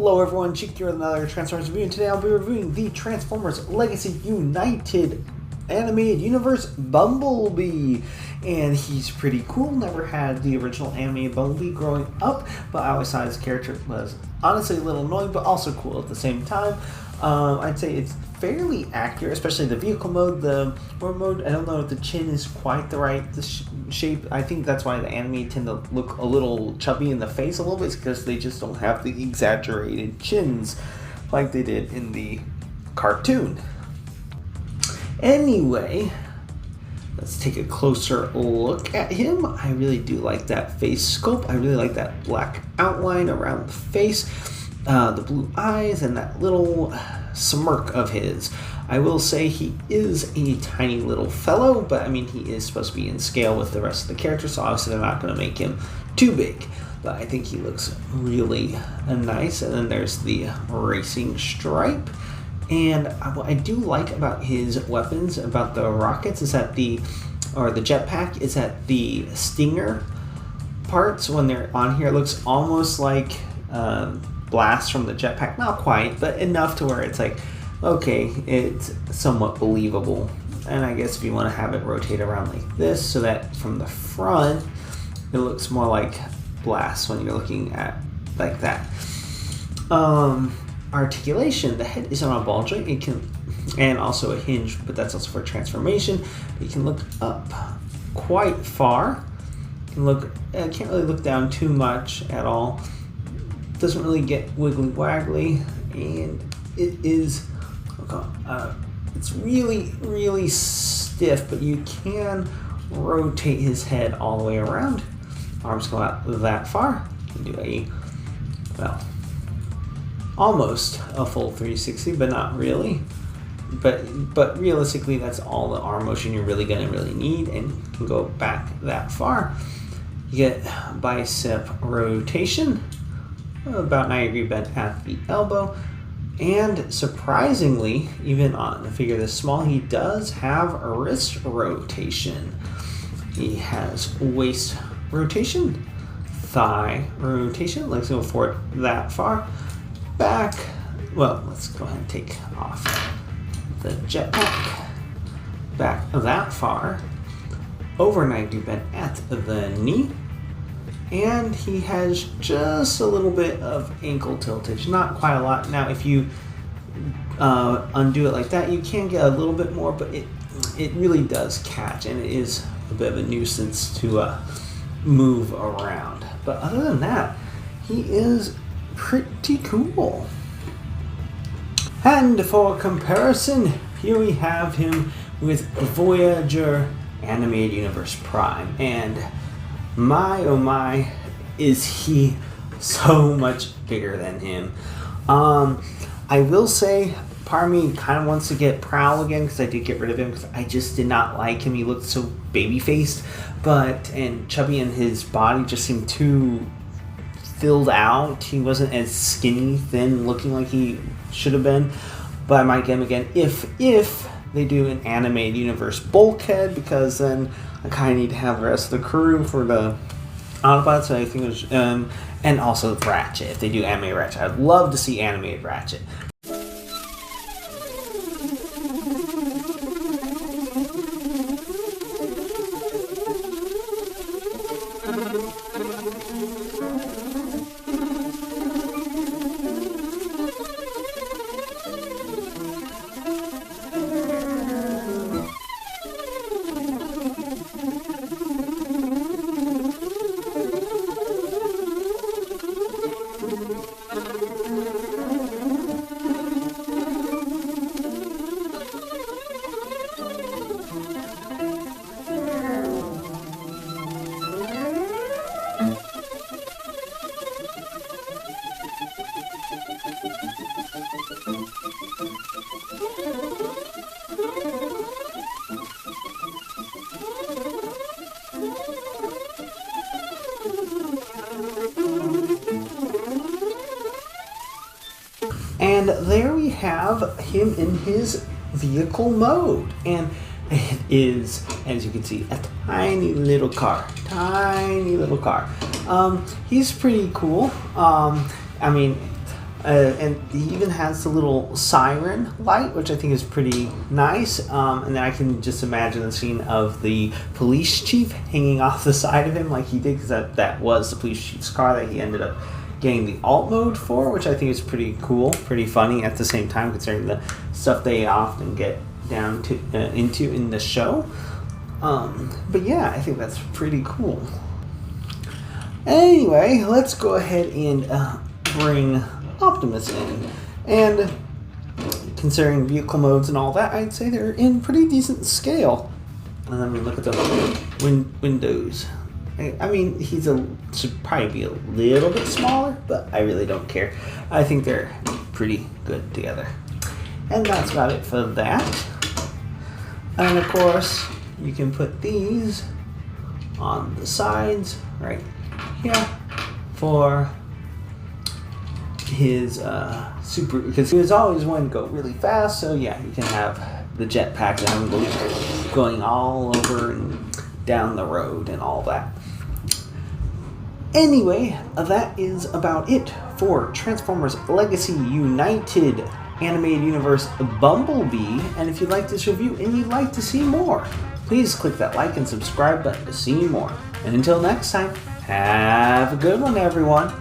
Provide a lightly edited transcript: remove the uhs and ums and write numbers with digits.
Hello everyone, Cheek here with another Transformers review, and today I'll be reviewing the Transformers Legacy United animated universe Bumblebee. And he's pretty cool. Never had the original animated Bumblebee growing up, but I always thought his character was honestly a little annoying, but also cool at the same time. I'd say it's fairly accurate, especially the vehicle mode. The world mode, I don't know if the chin is quite the right shape. I think that's why the anime tend to look a little chubby in the face a little bit, because they just don't have the exaggerated chins like they did in the cartoon. Anyway, let's take a closer look at him. I really do like that face sculpt. I really like that black outline around the face. The blue eyes and that little smirk of his. I will say he is a tiny little fellow, but I mean, he is supposed to be in scale with the rest of the characters, so obviously they're not going to make him too big. But I think he looks really nice. And then there's the racing stripe. And what I do like about his weapons, about the rockets, is that the jetpack, is that the stinger parts, when they're on here, it looks almost like blast from the jetpack. Not quite, but enough to where it's like, okay, it's somewhat believable. And I guess if you want to have it rotate around like this, so that from the front it looks more like blast when you're looking at like that. Articulation, the head is on a ball joint. It can, and also a hinge, but that's also for transformation. You can look up quite far. You can look, can't really look down too much at all. Doesn't really get wiggly waggly, and it is it's really stiff, but you can rotate his head all the way around. Arms go out that far. You can do a, well, almost a full 360, but not really. But realistically, that's all the arm motion you're really need, and you can go back that far. You get bicep rotation, about 90-degree bend at the elbow, and surprisingly, even on a figure this small, he does have a wrist rotation. He has waist rotation, thigh rotation. Let's go forward that far. Back, well, let's go ahead and take off the jetpack. Back that far, over 90 bend at the knee. And he has just a little bit of ankle tiltage, not quite a lot. Now, if you undo it like that, you can get a little bit more, but it really does catch, and it is a bit of a nuisance to move around. But other than that, he is pretty cool. And for comparison, here we have him with Voyager Animated Universe Prime, and my oh my, is he so much bigger than him. I will say, part of me kind of wants to get Prowl again, because I did get rid of him because I just did not like him. He looked so baby-faced, and chubby, and his body just seemed too filled out. He wasn't as skinny, thin looking like he should have been. But I might get him again if they do an animated universe bulkhead, because then I kind of need to have the rest of the crew for the Autobots. So I think it was, and also Ratchet. If they do animated Ratchet, I'd love to see animated Ratchet. And there we have him in his vehicle mode. And it is, as you can see, a tiny little car. He's pretty cool. I mean, And he even has the little siren light, which I think is pretty nice. And then I can just imagine the scene of the police chief hanging off the side of him like he did, because that was the police chief's car that he ended up getting the alt mode for, which I think is pretty cool, pretty funny at the same time, considering the stuff they often get down to into in the show. But yeah, I think that's pretty cool. Anyway, let's go ahead and bring Optimus in, and considering vehicle modes and all that, I'd say they're in pretty decent scale. And then we look at the windows. I mean, should probably be a little bit smaller, but I really don't care. I think they're pretty good together. And that's about it for that. And of course, you can put these on the sides right here for his super, because he was always wanting to go really fast. So yeah, you can have the jetpack and have him going all over and down the road and all that. Anyway, that is about it for Transformers Legacy United Animated Universe Bumblebee. And if you like this review and you'd like to see more, please click that like and subscribe button to see more. And until next time, have a good one, everyone.